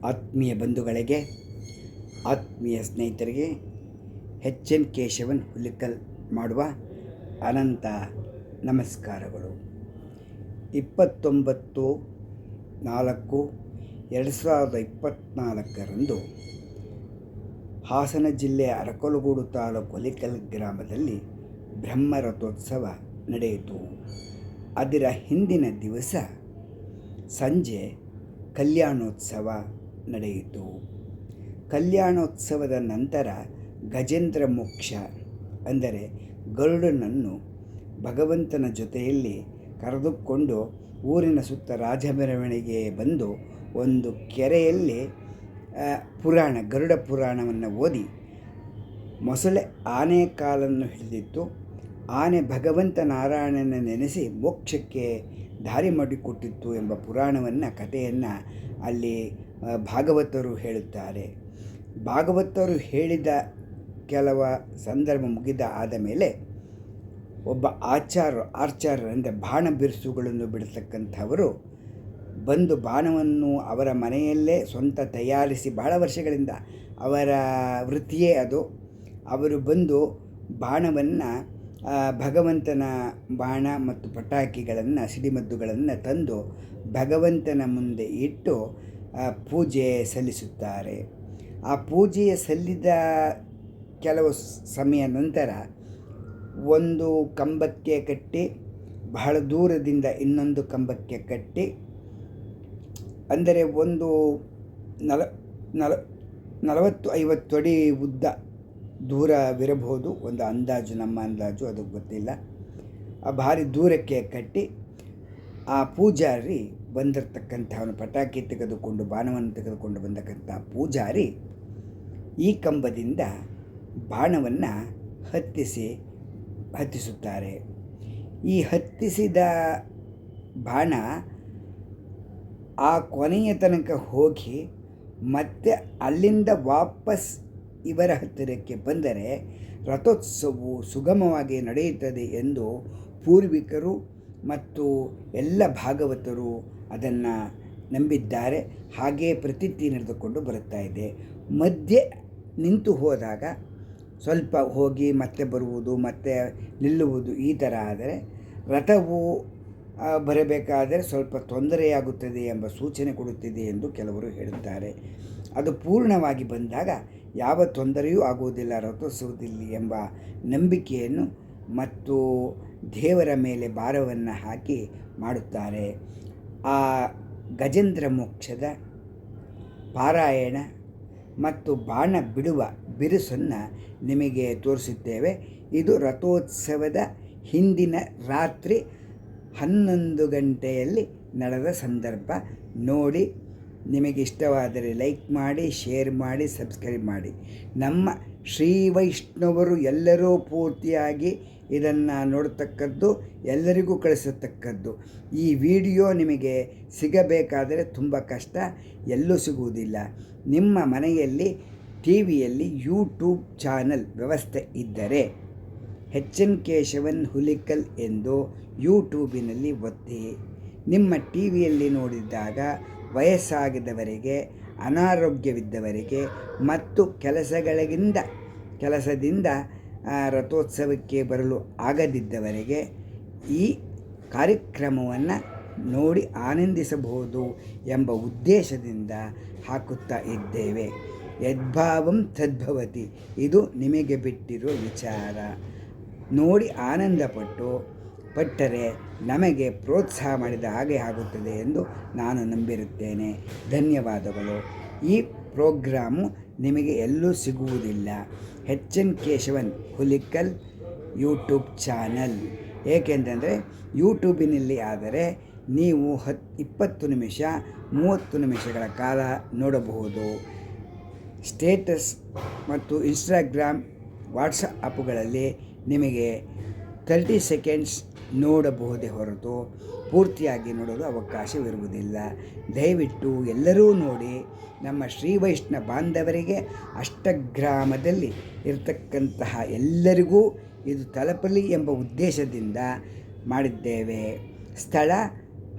ಆತ್ಮೀಯ ಬಂಧುಗಳಿಗೆ, ಆತ್ಮೀಯ ಸ್ನೇಹಿತರಿಗೆ ಎನ್ ಕೇಶವನ್ ಹುಲಿಕಲ್ ಮಾಡುವ ಅನಂತ ನಮಸ್ಕಾರಗಳು. 29/4/2024 ಹಾಸನ ಜಿಲ್ಲೆಯ ಅರಕಲಗೂಡು ತಾಲೂಕು ಹುಲಿಕಲ್ ಗ್ರಾಮದಲ್ಲಿ ಬ್ರಹ್ಮರಥೋತ್ಸವ ನಡೆಯಿತು. ಅದರ ಹಿಂದಿನ ದಿವಸ ಸಂಜೆ ಕಲ್ಯಾಣೋತ್ಸವ ನಡೆಯಿತು. ಕಲ್ಯಾಣೋತ್ಸವದ ನಂತರ ಗಜೇಂದ್ರ ಮೋಕ್ಷ ಅಂದರೆ ಗರುಡನನ್ನು ಭಗವಂತನ ಜೊತೆಯಲ್ಲಿ ಕರೆದುಕೊಂಡು ಊರಿನ ಸುತ್ತ ರಾಜ ಮೆರವಣಿಗೆ ಬಂದು ಒಂದು ಕೆರೆಯಲ್ಲಿ ಗರುಡ ಪುರಾಣವನ್ನು ಓದಿ, ಮೊಸಳೆ ಆನೆ ಕಾಲನ್ನು ಹಿಡಿದಿತ್ತು. ಆನೆ ಭಗವಂತ ನಾರಾಯಣನ ನೆನೆಸಿ ಮೋಕ್ಷಕ್ಕೆ ದಾರಿ ಮಾಡಿಕೊಟ್ಟಿತ್ತು ಎಂಬ ಕಥೆಯನ್ನು ಅಲ್ಲಿ ಭಾಗವತರು ಹೇಳುತ್ತಾರೆ. ಭಾಗವತರು ಹೇಳಿದ ಕೆಲವ ಸಂದರ್ಭ ಮುಗಿದ ಆದ ಮೇಲೆ ಒಬ್ಬ ಆರ್ಚರ್ ಅಂದರೆ ಬಾಣ ಬಿರುಸುಗಳನ್ನು ಬಿಡತಕ್ಕಂಥವರು ಬಂದು ಬಾಣವನ್ನು ಅವರ ಮನೆಯಲ್ಲೇ ಸ್ವಂತ ತಯಾರಿಸಿ ಬಹಳ ವರ್ಷಗಳಿಂದ ಅವರ ವೃತ್ತಿಯೇ ಅದು. ಅವರು ಬಂದು ಬಾಣವನ್ನು ಭಗವಂತನ ಬಾಣ ಮತ್ತು ಪಟಾಕಿಗಳನ್ನು ಸಿಡಿಮದ್ದುಗಳನ್ನು ತಂದು ಭಗವಂತನ ಮುಂದೆ ಇಟ್ಟು ಪೂಜೆ ಸಲ್ಲಿಸುತ್ತಾರೆ. ಆ ಪೂಜೆ ಸಲ್ಲಿದ ಕೆಲವು ಸಮಯ ನಂತರ ಒಂದು ಕಂಬಕ್ಕೆ ಕಟ್ಟಿ ಬಹಳ ದೂರದಿಂದ ಇನ್ನೊಂದು ಕಂಬಕ್ಕೆ ಕಟ್ಟಿ, ಅಂದರೆ ಒಂದು 40-50 ಅಡಿ ಉದ್ದ ದೂರವಿರಬಹುದು, ಒಂದು ಅಂದಾಜು, ನಮ್ಮ ಅಂದಾಜು ಅದು ಗೊತ್ತಿಲ್ಲ. ಭಾರಿ ದೂರಕ್ಕೆ ಕಟ್ಟಿ ಆ ಪೂಜಾರಿ ಬಂದಿರತಕ್ಕಂಥವನು ಪಟಾಕಿ ತೆಗೆದುಕೊಂಡು ಬಾಣವನ್ನು ತೆಗೆದುಕೊಂಡು ಬಂದಕ್ಕಂಥ ಪೂಜಾರಿ ಈ ಕಂಬದಿಂದ ಬಾಣವನ್ನು ಹತ್ತಿಸುತ್ತಾರೆ. ಈ ಹತ್ತಿಸಿದ ಬಾಣ ಆ ಕೊನೆಯ ತನಕ ಹೋಗಿ ಮತ್ತೆ ಅಲ್ಲಿಂದ ವಾಪಸ್ ಇವರ ಹತ್ತಿರಕ್ಕೆ ಬಂದರೆ ರಥೋತ್ಸವವು ಸುಗಮವಾಗಿ ನಡೆಯುತ್ತದೆ ಎಂದು ಪೂರ್ವಿಕರು ಮತ್ತು ಎಲ್ಲ ಭಾಗವತರು ಅದನ್ನು ನಂಬಿದ್ದಾರೆ. ಹಾಗೆಯೇ ಪ್ರತೀತಿ ನಡೆದುಕೊಂಡು ಬರುತ್ತಾ ಇದೆ. ಮಧ್ಯೆ ನಿಂತು ಹೋದಾಗ ಸ್ವಲ್ಪ ಹೋಗಿ ಮತ್ತೆ ಬರುವುದು, ಮತ್ತೆ ನಿಲ್ಲುವುದು, ಈ ಥರ ಆದರೆ ರಥವು ಬರಬೇಕಾದರೆ ಸ್ವಲ್ಪ ತೊಂದರೆಯಾಗುತ್ತದೆ ಎಂಬ ಸೂಚನೆ ಕೊಡುತ್ತಿದೆ ಎಂದು ಕೆಲವರು ಹೇಳುತ್ತಾರೆ. ಅದು ಪೂರ್ಣವಾಗಿ ಬಂದಾಗ ಯಾವ ತೊಂದರೆಯೂ ಆಗುವುದಿಲ್ಲ ರಥೋತ್ಸವದಲ್ಲಿ ಎಂಬ ನಂಬಿಕೆಯನ್ನು ಮತ್ತು ದೇವರ ಮೇಲೆ ಭಾರವನ್ನು ಹಾಕಿ ಮಾಡುತ್ತಾರೆ. ಆ ಗಜೇಂದ್ರ ಮೋಕ್ಷದ ಪಾರಾಯಣ ಮತ್ತು ಬಾಣ ಬಿಡುವ ಬಿರುಸನ್ನು ನಿಮಗೆ ತೋರಿಸುತ್ತೇವೆ. ಇದು ರಥೋತ್ಸವದ ಹಿಂದಿನ ರಾತ್ರಿ 11 ಗಂಟೆಯಲ್ಲಿ ನಡೆದ ಸಂದರ್ಭ. ನೋಡಿ, ನಿಮಗೆ ಇಷ್ಟವಾದರೆ ಲೈಕ್ ಮಾಡಿ, ಶೇರ್ ಮಾಡಿ, ಸಬ್ಸ್ಕ್ರೈಬ್ ಮಾಡಿ. ನಮ್ಮ ಶ್ರೀ ವೈಷ್ಣವರು ಎಲ್ಲರೂ ಪೂರ್ತಿಯಾಗಿ ಇದನ್ನು ನೋಡತಕ್ಕದ್ದು, ಎಲ್ಲರಿಗೂ ಕಳಿಸತಕ್ಕದ್ದು. ಈ ವಿಡಿಯೋ ನಿಮಗೆ ಸಿಗಬೇಕಾದರೆ ತುಂಬ ಕಷ್ಟ, ಎಲ್ಲೂ ಸಿಗುವುದಿಲ್ಲ. ನಿಮ್ಮ ಮನೆಯಲ್ಲಿ ಟಿವಿಯಲ್ಲಿ ಯೂಟ್ಯೂಬ್ ಚಾನಲ್ ವ್ಯವಸ್ಥೆ ಇದ್ದರೆ ಎನ್ ಕೇಶವನ್ ಹುಲಿಕಲ್ ಎಂದು ಯೂಟ್ಯೂಬಿನಲ್ಲಿ ಒತ್ತಿ. ನಿಮ್ಮ ಟಿವಿಯಲ್ಲಿ ನೋಡಿದಾಗ ವಯಸ್ಸಾಗಿದ್ದವರಿಗೆ, ಅನಾರೋಗ್ಯವಿದ್ದವರಿಗೆ ಮತ್ತು ಕೆಲಸದಿಂದ ರಥೋತ್ಸವಕ್ಕೆ ಬರಲು ಆಗದಿದ್ದವರಿಗೆ ಈ ಕಾರ್ಯಕ್ರಮವನ್ನು ನೋಡಿ ಆನಂದಿಸಬಹುದು ಎಂಬ ಉದ್ದೇಶದಿಂದ ಹಾಕುತ್ತಾ ಇದ್ದೇವೆ. ಯದ್ಭಾವಂ ತದ್ಭವತಿ, ಇದು ನಿಮಗೆ ಬಿಟ್ಟಿರುವ ವಿಚಾರ. ನೋಡಿ ಪಟ್ಟರೆ ನಮಗೆ ಪ್ರೋತ್ಸಾಹ ಮಾಡಿದ ಹಾಗೆ ಆಗುತ್ತದೆ ಎಂದು ನಾನು ನಂಬಿರುತ್ತೇನೆ. ಧನ್ಯವಾದಗಳು. ಈ ಪ್ರೋಗ್ರಾಮು ನಿಮಗೆ ಎಲ್ಲೂ ಸಿಗುವುದಿಲ್ಲ. N Keshavan Hulikal YouTube channel. ಏಕೆಂತಂದರೆ ಯೂಟ್ಯೂಬಿನಲ್ಲಿ ಆದರೆ ನೀವು 20 ನಿಮಿಷ 30 ನಿಮಿಷಗಳ ಕಾಲ ನೋಡಬಹುದು. ಸ್ಟೇಟಸ್ ಮತ್ತು ಇನ್ಸ್ಟಾಗ್ರಾಮ್, ವಾಟ್ಸಪ್ಗಳಲ್ಲಿ ನಿಮಗೆ 30 ಸೆಕೆಂಡ್ಸ್ ನೋಡಬಹುದೇ ಹೊರತು ಪೂರ್ತಿಯಾಗಿ ನೋಡಲು ಅವಕಾಶವಿರುವುದಿಲ್ಲ. ದಯವಿಟ್ಟು ಎಲ್ಲರೂ ನೋಡಿ. ನಮ್ಮ ಶ್ರೀ ವೈಷ್ಣವ ಬಾಂಧವರಿಗೆ, ಅಷ್ಟಗ್ರಾಮದಲ್ಲಿ ಇರತಕ್ಕಂತಹ ಎಲ್ಲರಿಗೂ ಇದು ತಲುಪಲಿ ಎಂಬ ಉದ್ದೇಶದಿಂದ ಮಾಡಿದ್ದೇವೆ. ಸ್ಥಳ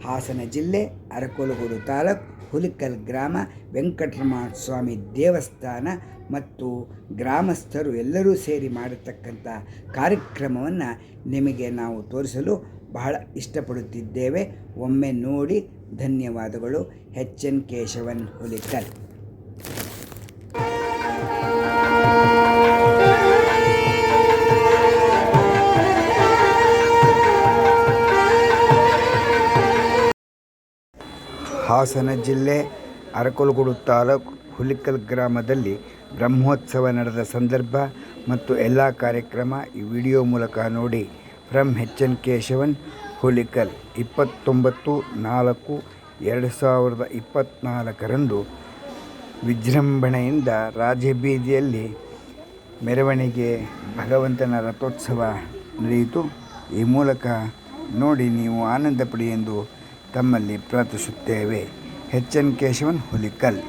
ಹಾಸನ ಜಿಲ್ಲೆ, ಅರಕಲಗೂಡು ತಾಲೂಕು, ಹುಲಿಕಲ್ ಗ್ರಾಮ ವೆಂಕಟರಮಣ ಸ್ವಾಮಿ ದೇವಸ್ಥಾನ ಮತ್ತು ಗ್ರಾಮಸ್ಥರು ಎಲ್ಲರೂ ಸೇರಿ ಮಾಡಿರ್ತಕ್ಕಂಥ ಕಾರ್ಯಕ್ರಮವನ್ನು ನಿಮಗೆ ನಾವು ತೋರಿಸಲು ಬಹಳ ಇಷ್ಟಪಡುತ್ತಿದ್ದೇವೆ. ಒಮ್ಮೆ ನೋಡಿ. ಧನ್ಯವಾದಗಳು. ಎಚ್.ಎನ್. ಕೇಶವನ್, ಹುಲಿಕಲ್. ಹಾಸನ ಜಿಲ್ಲೆ ಅರಕಲಗೂಡು ತಾಲೂಕು ಹುಲಿಕಲ್ ಗ್ರಾಮದಲ್ಲಿ ಬ್ರಹ್ಮೋತ್ಸವ ನಡೆದ ಸಂದರ್ಭ ಮತ್ತು ಎಲ್ಲ ಕಾರ್ಯಕ್ರಮ ಈ ವಿಡಿಯೋ ಮೂಲಕ ನೋಡಿ. ಫ್ರಮ್ ಎಚ್.ಎನ್. ಕೇಶವನ್, ಹುಲಿಕಲ್. 29/4/2024 ವಿಜೃಂಭಣೆಯಿಂದ ರಾಜಬೀದಿಯಲ್ಲಿ ಮೆರವಣಿಗೆ ಭಗವಂತನ ರಥೋತ್ಸವ ನಡೆಯಿತು. ಈ ಮೂಲಕ ನೋಡಿ ನೀವು ಆನಂದ ಪಡಿ ಎಂದು ತಮ್ಮಲ್ಲಿ ಪ್ರಾರ್ಥಿಸುತ್ತೇವೆ. ಎಚ್.ಎನ್. ಕೇಶವನ್, ಹುಲಿಕಲ್.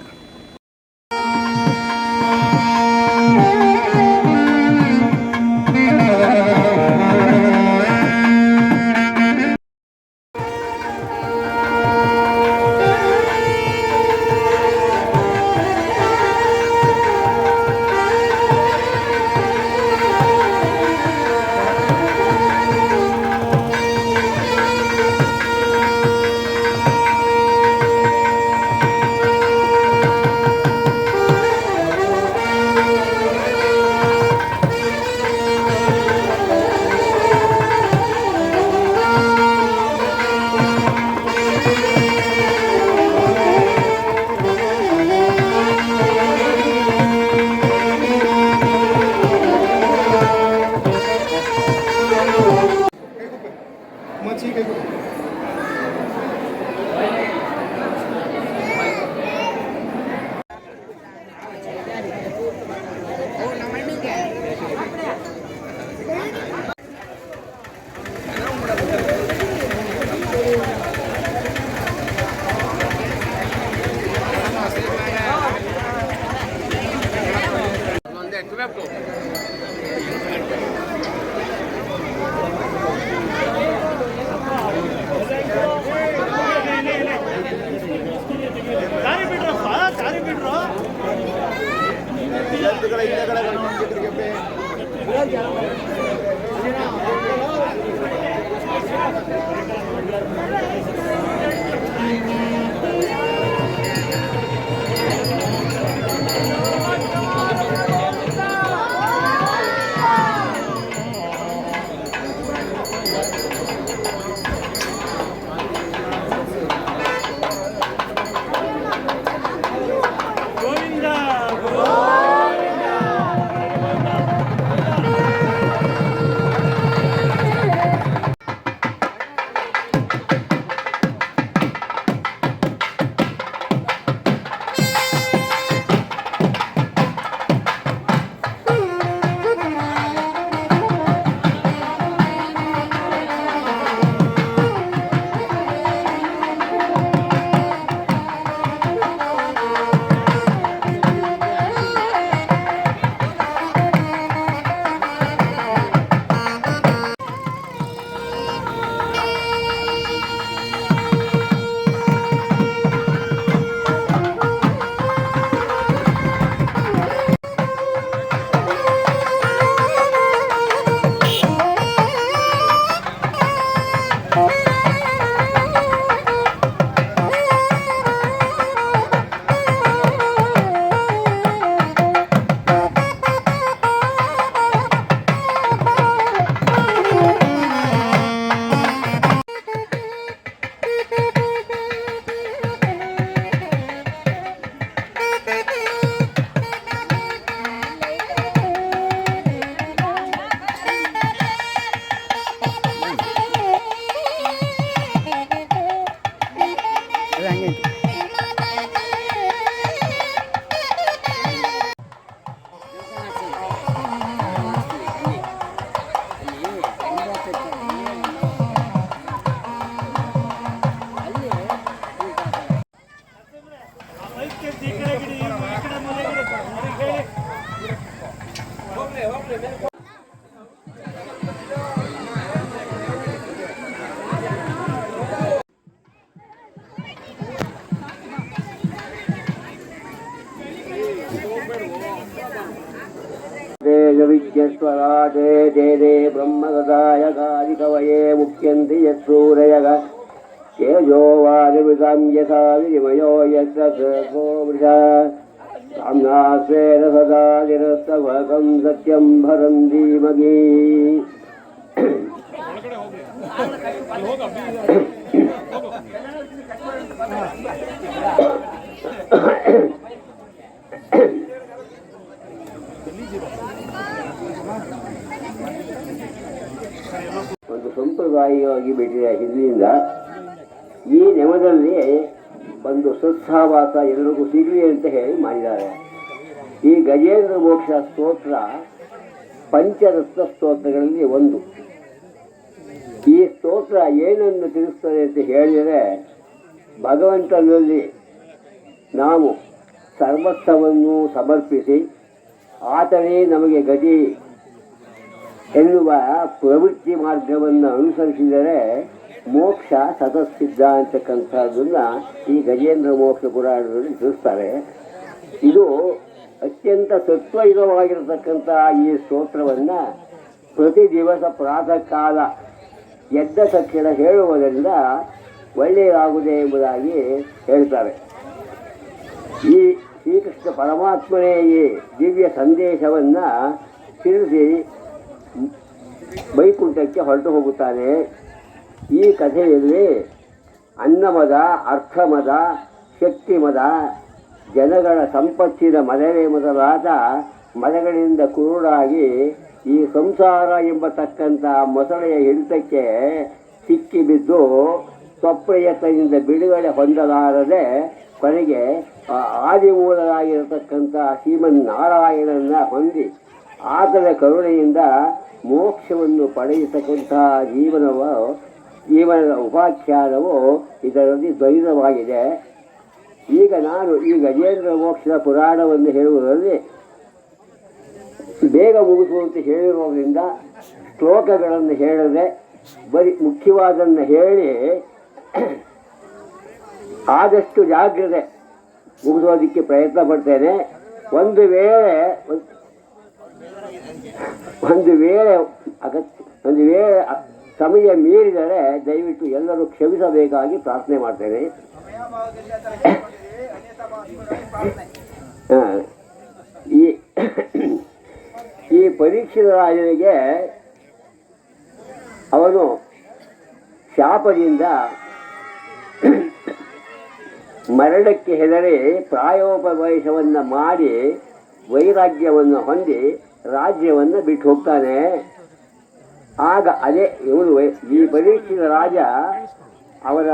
ವಿದ್ಯಸ್ವರಾಟೇ ತೇಜೇ ಬ್ರಹ್ಮಗದಾಯ ಕಾಲಿಕವಯೇ ಮುಖ್ಯಂತಿ ಯತ್ಸೂರಯಗ ತೇಜೋವಾದಿಮೃತಾಂ ಯಥಾ ವಿನಿಮಯೋ ಯತ್ರ ವೃಷ ಸಾಮ್ನಾಸ್ವೇನ ಸದಾ ನಿರಸ್ತವಕಂ ಸತ್ಯಂ ಭರಂ ಧೀಮಹಿ. ಒಂದು ಸಂಪ್ರದಾಯವಾಗಿ ಬಿಟ್ಟಿದೆ ಹಿಂದಿನಿಂದ. ಈ ನೆಮದಲ್ಲಿ ಒಂದು ಸತ್ಸಾವಾಸ ಎಲ್ಲರಿಗೂ ಸಿಗಲಿ ಅಂತ ಹೇಳಿ ಮಾಡಿದ್ದಾರೆ. ಈ ಗಜೇಂದ್ರ ಮೋಕ್ಷ ಸ್ತೋತ್ರ ಪಂಚರತ್ನ ಸ್ತೋತ್ರಗಳಲ್ಲಿ ಒಂದು. ಈ ಸ್ತೋತ್ರ ಏನನ್ನು ತಿಳಿಸ್ತದೆ ಅಂತ ಹೇಳಿದರೆ, ಭಗವಂತನಲ್ಲಿ ನಾವು ಸರ್ವಸ್ವವನ್ನು ಸಮರ್ಪಿಸಿ ಆತನೇ ನಮಗೆ ಗತಿ ಎನ್ನುವ ಪ್ರವೃತ್ತಿ ಮಾರ್ಗವನ್ನು ಅನುಸರಿಸಿದರೆ ಮೋಕ್ಷ ಸತಸಿದ್ಧ ಅಂತಕ್ಕಂಥದ್ದನ್ನು ಈ ಗಜೇಂದ್ರ ಮೋಕ್ಷ ಪುರಾಣದಲ್ಲಿ ತಿಳಿಸ್ತಾರೆ. ಇದು ಅತ್ಯಂತ ಸತ್ವಯುತವಾಗಿರತಕ್ಕಂಥ ಈ ಸ್ತೋತ್ರವನ್ನು ಪ್ರತಿ ದಿವಸ ಪ್ರಾತಃ ಕಾಲ ಎದ್ದ ತಕ್ಷಣ ಹೇಳುವುದರಿಂದ ಒಳ್ಳೆಯದಾಗುವುದೇ ಎಂಬುದಾಗಿ ಹೇಳ್ತಾರೆ. ಈ ಶ್ರೀಕೃಷ್ಣ ಪರಮಾತ್ಮನೇ ಈ ದಿವ್ಯ ಸಂದೇಶವನ್ನು ತಿಳಿಸಿ ವೈಕುಂಠಕ್ಕೆ ಹೊರಟು ಹೋಗುತ್ತಾನೆ. ಈ ಕಥೆಯಲ್ಲಿ ಅನ್ನಮದ, ಅರ್ಥಮದ, ಶಕ್ತಿಮದ, ಜನಗಳ ಸಂಪತ್ತಿನ ಮದವೇ ಮೊದಲಾದ ಮದಗಳಿಂದ ಕುರುಡಾಗಿ ಈ ಸಂಸಾರ ಎಂಬತಕ್ಕಂಥ ಮೊಸಳೆಯ ಹಿಡಿತಕ್ಕೆ ಸಿಕ್ಕಿ ಬಿದ್ದು ಸ್ವಪ್ರಯತ್ನದಿಂದ ಬಿಡುಗಡೆ ಹೊಂದಲಾರದೆ ಕೊನೆಗೆ ಆದಿಮೂಲರಾಗಿರತಕ್ಕಂಥ ಶ್ರೀಮನ್ನಾರಾಯಣನ ಹೊಂದಿ ಆತನ ಕರುಣೆಯಿಂದ ಮೋಕ್ಷವನ್ನು ಪಡೆಯತಕ್ಕಂಥ ಜೀವನದ ಉಪಾಖ್ಯಾನವು ಇದರಲ್ಲಿ ದ್ವೈತವಾಗಿದೆ. ಈಗ ನಾನು ಈ ಗಜೇಂದ್ರ ಮೋಕ್ಷದ ಪುರಾಣವನ್ನು ಹೇಳುವುದರಲ್ಲಿ ಬೇಗ ಮುಗಿಸುವಂತೆ ಹೇಳಿರೋದ್ರಿಂದ ಶ್ಲೋಕಗಳನ್ನು ಹೇಳದೆ ಬರೀ ಮುಖ್ಯವಾದನ್ನು ಹೇಳಿ ಆದಷ್ಟು ಜಾಗ್ರತೆ ಮುಗಿಸೋದಕ್ಕೆ ಪ್ರಯತ್ನ ಪಡ್ತೇನೆ. ಒಂದು ವೇಳೆ ಸಮಯ ಮೀರಿದರೆ ದಯವಿಟ್ಟು ಎಲ್ಲರೂ ಕ್ಷಮಿಸಬೇಕಾಗಿ ಪ್ರಾರ್ಥನೆ ಮಾಡ್ತೇನೆ. ಈ ಪರೀಕ್ಷಿತ ರಾಜನಿಗೆ ಅವನು ಶಾಪದಿಂದ ಮರಣಕ್ಕೆ ಹೆದರಿ ಪ್ರಾಯೋಪವೇಶವನ್ನು ಮಾಡಿ ವೈರಾಗ್ಯವನ್ನು ಹೊಂದಿ ರಾಜ್ಯವನ್ನು ಬಿಟ್ಟು ಹೋಗ್ತಾನೆ. ಆಗ ಅದೇ ಇವನು ಈ ಪರೀಕ್ಷಿತ ರಾಜ ಅವರ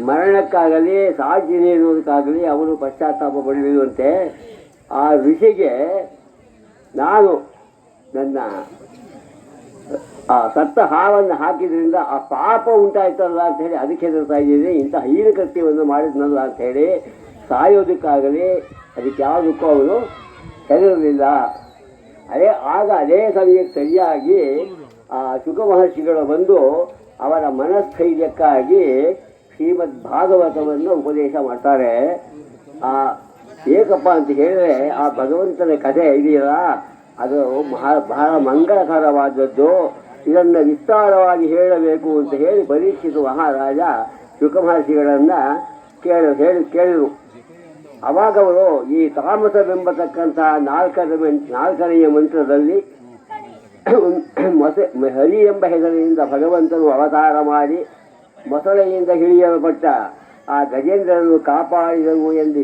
ಮರಣಕ್ಕಾಗಲಿ ಸಾಕ್ಷಿ ನೀಡುವುದಕ್ಕಾಗಲಿ ಅವನು ಪಶ್ಚಾತ್ತಾಪ ಪಡೆಯುವಂತೆ ಆ ಋಷಿಗೆ ನಾನು ನನ್ನ ಆ ಸತ್ತ ಹಾವನ್ನು ಹಾಕಿದ್ರಿಂದ ಆ ಪಾಪ ಉಂಟಾಯ್ತಲ್ಲ ಅಂಥೇಳಿ ಅದಕ್ಕೆ ಹೆದರ್ತಾ ಇದ್ದೀನಿ. ಇಂಥ ಹೀನಕೃತ್ಯವನ್ನು ಮಾಡಿದ್ನಲ್ಲ ಅಂಥೇಳಿ ಸಾಯೋದಕ್ಕಾಗಲಿ ಅದಕ್ಕೆ ಯಾವುದಕ್ಕೂ ಅವನು ಹೆದರಲಿಲ್ಲ. ಅದೇ ಸಮಯಕ್ಕೆ ಸರಿಯಾಗಿ ಆ ಶುಕ ಮಹರ್ಷಿಗಳು ಬಂದು ಅವರ ಮನಸ್ಥೈರ್ಯಕ್ಕಾಗಿ ಶ್ರೀಮದ್ ಭಾಗವತವನ್ನು ಉಪದೇಶ ಮಾಡ್ತಾರೆ. ಏಕಪ್ಪ ಅಂತ ಹೇಳಿದ್ರೆ ಆ ಭಗವಂತನ ಕಥೆ ಇದೆಯಲ್ಲ ಅದು ಬಹಳ ಮಂಗಳಕರವಾದದ್ದು. ಇದನ್ನು ವಿಸ್ತಾರವಾಗಿ ಹೇಳಬೇಕು ಅಂತ ಹೇಳಿ ಪರೀಕ್ಷಿತ ಮಹಾರಾಜ ಶುಕ ಮಹರ್ಷಿಗಳನ್ನು ಕೇಳಿದರು. ಅವಾಗ ಅವರು ಈ ತಾಮಸವೆಂಬತಕ್ಕಂಥ ನಾಲ್ಕನೆಯ ಮಂತ್ರದಲ್ಲಿ ಹರಿ ಎಂಬ ಹೆಸರಿನಿಂದ ಭಗವಂತನು ಅವತಾರ ಮಾಡಿ ಮೊಸಳೆಯಿಂದ ಹಿಡಿಯಲ್ಪಟ್ಟ ಆ ಗಜೇಂದ್ರನನ್ನು ಕಾಪಾಡಿದನು ಎಂದು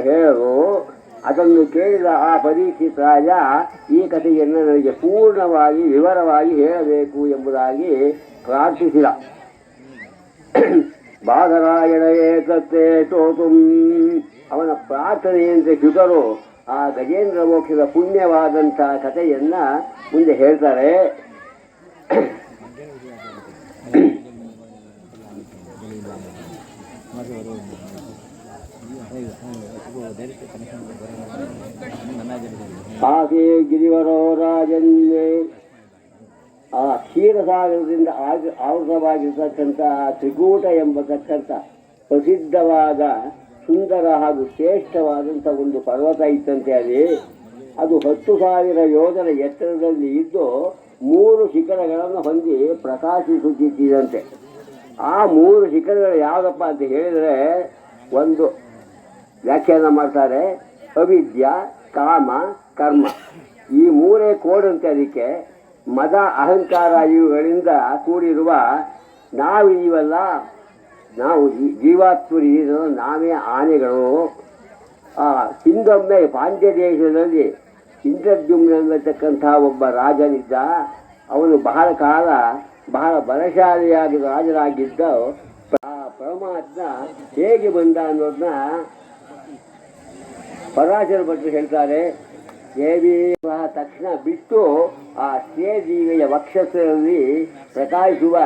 ಹೇಳಲು ಅದನ್ನು ಕೇಳಿದ ಆ ಪರೀಕ್ಷಿತ ರಾಜ ಈ ಕಥೆಯನ್ನು ನನಗೆ ಪೂರ್ಣವಾಗಿ ವಿವರವಾಗಿ ಹೇಳಬೇಕು ಎಂಬುದಾಗಿ ಪ್ರಾರ್ಥಿಸಿದ. ಬಾದರಾಯಣ ಏಕತ್ತೆ ಸೋತು ಅವನ ಪ್ರಾರ್ಥನೆಯಂತೆ ಶುಕರು ಆ ಗಜೇಂದ್ರ ಮೋಕ್ಷದ ಪುಣ್ಯವಾದಂಥ ಕಥೆಯನ್ನು ಮುಂದೆ ಹೇಳ್ತಾರೆ. ಆಕೆ ಗಿರಿವರೋ ರಾಜನ್ನೇ ಆ ಕ್ಷೀರಸಾಗರದಿಂದ ಆವೃತವಾಗಿರ್ತಕ್ಕಂಥ ತ್ರಿಕೂಟ ಎಂಬತಕ್ಕಂಥ ಪ್ರಸಿದ್ಧವಾದ ಸುಂದರ ಹಾಗೂ ಶ್ರೇಷ್ಠವಾದಂಥ ಒಂದು ಪರ್ವತ ಇತ್ತಂತೆ. ಅಲ್ಲಿ ಅದು 10,000 ಯೋಜನ ಎತ್ತರದಲ್ಲಿ ಇದ್ದು 3 ಶಿಖರಗಳನ್ನು ಹೊಂದಿ ಪ್ರಕಾಶಿಸುತ್ತಿದ್ದಂತೆ. ಆ 3 ಶಿಖರಗಳು ಯಾವುದಪ್ಪ ಅಂತ ಹೇಳಿದರೆ, ಒಂದು ವ್ಯಾಖ್ಯಾನ ಮಾಡ್ತಾರೆ, ಅವಿದ್ಯ, ಕಾಮ, ಕರ್ಮ. ಈ 3 ಕೋಡಂತೆ. ಅದಕ್ಕೆ ಮದ, ಅಹಂಕಾರ ಇವುಗಳಿಂದ ಕೂಡಿರುವ ನಾವಿದೀವಲ್ಲ, ನಾವು ಜೀವಾತ್ಮರಿರೋ ನಾವೇ ಆನೆಗಳು. ಹಿಂದೊಮ್ಮೆ ಪಾಂಡ್ಯ ದೇಶದಲ್ಲಿ ಇಂದ್ರದ್ಯುಮ್ನ ಅನ್ನತಕ್ಕಂಥ ಒಬ್ಬ ರಾಜನಿದ್ದ. ಅವನು ಬಹಳ ಕಾಲ ಬಹಳ ಬಲಶಾಲಿಯಾಗಿ ರಾಜರಾಗಿದ್ದ. ಪರಮಾತ್ಮ ಹೇಗೆ ಬಂದ ಅನ್ನೋದನ್ನ ಪರಾಶರ ಭಟ್ರು ಹೇಳ್ತಾರೆ. ದೇವಿ ತಕ್ಷಣ ಬಿಟ್ಟು ಆ ಶ್ರೇಜೀವಿಯ ವಕ್ಷಸ್ಥರಲ್ಲಿ ಪ್ರಕಾಶಿಸುವ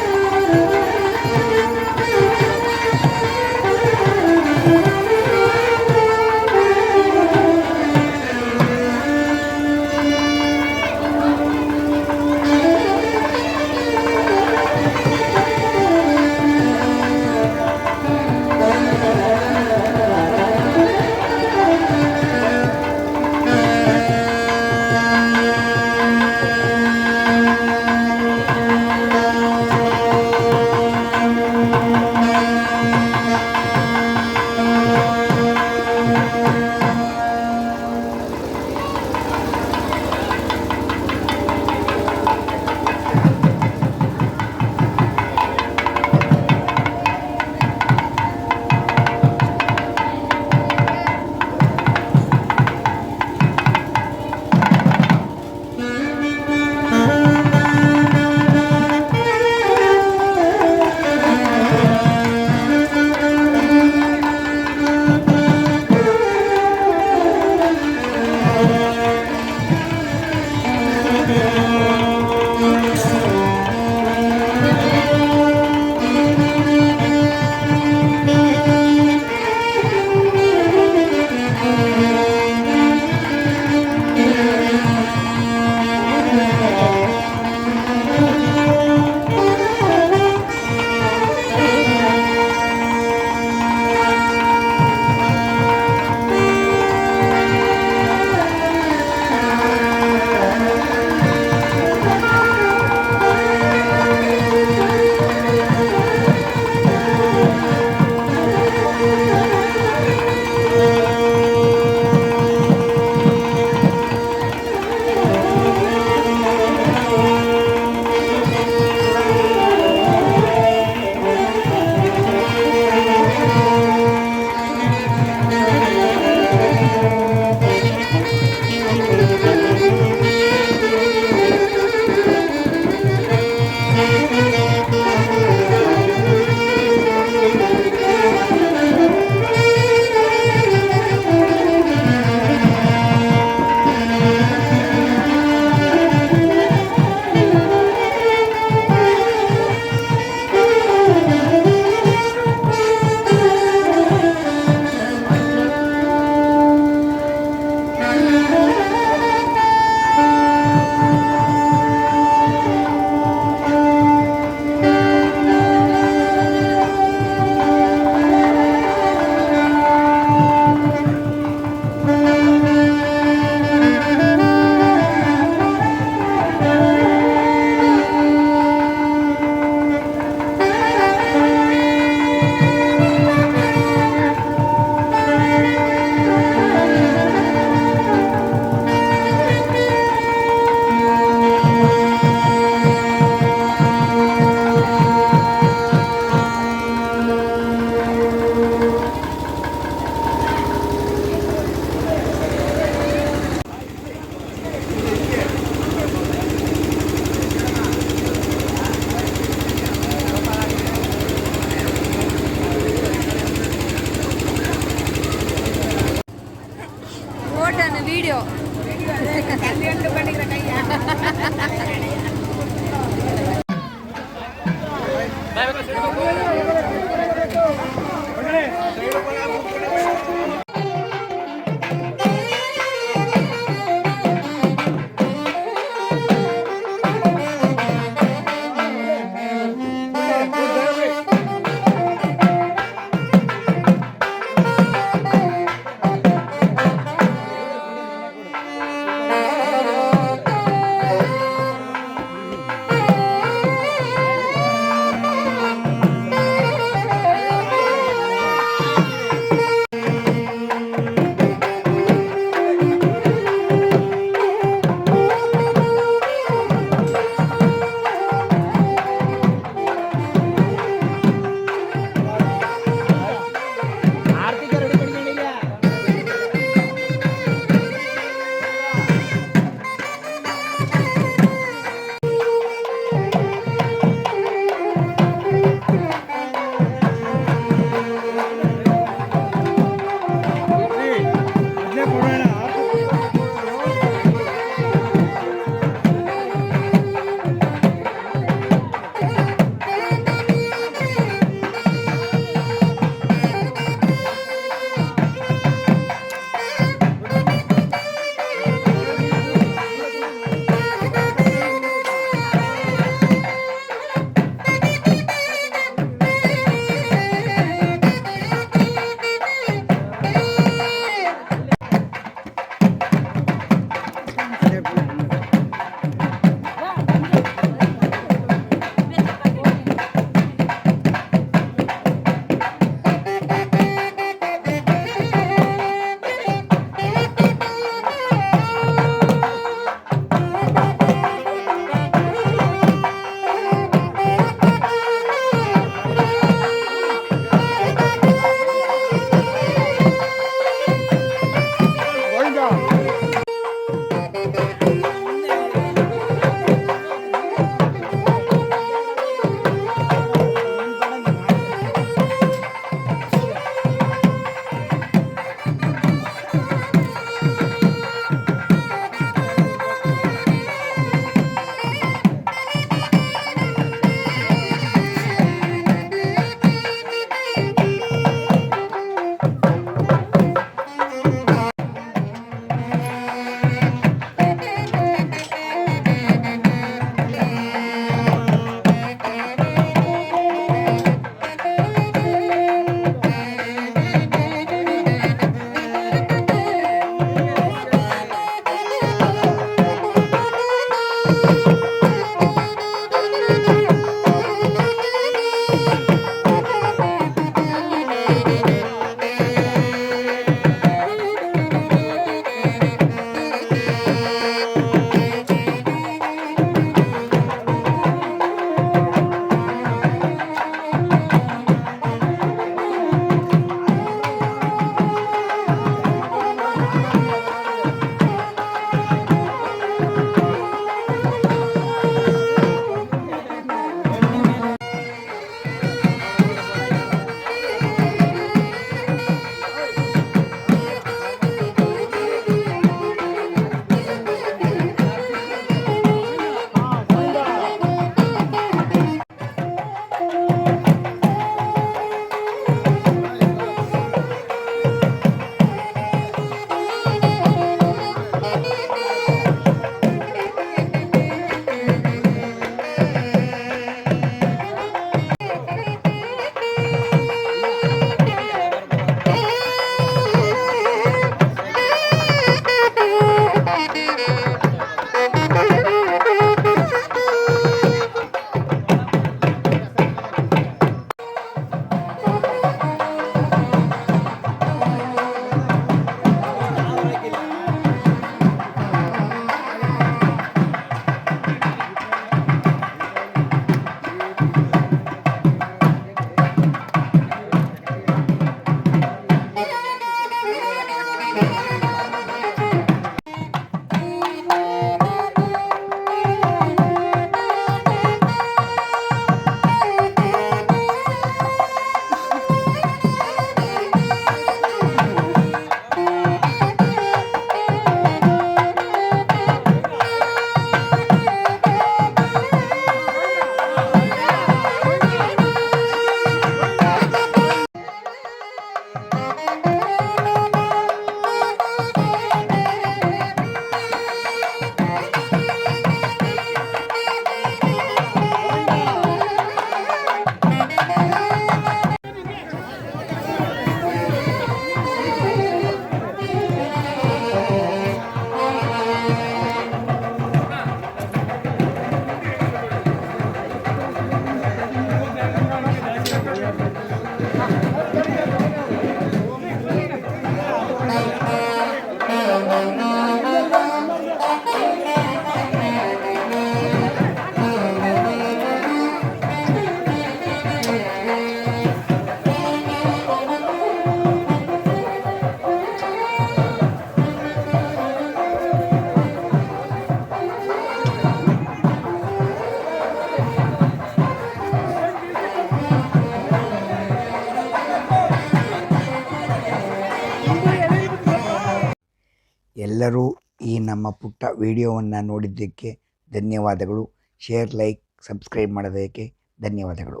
ಎಲ್ಲರೂ ಈ ನಮ್ಮ ಪುಟ್ಟ ವಿಡಿಯೋವನ್ನು ನೋಡಿದ್ದಕ್ಕೆ ಧನ್ಯವಾದಗಳು. ಶೇರ್, ಲೈಕ್, ಸಬ್ಸ್ಕ್ರೈಬ್ ಮಾಡೋದಕ್ಕೆ ಧನ್ಯವಾದಗಳು.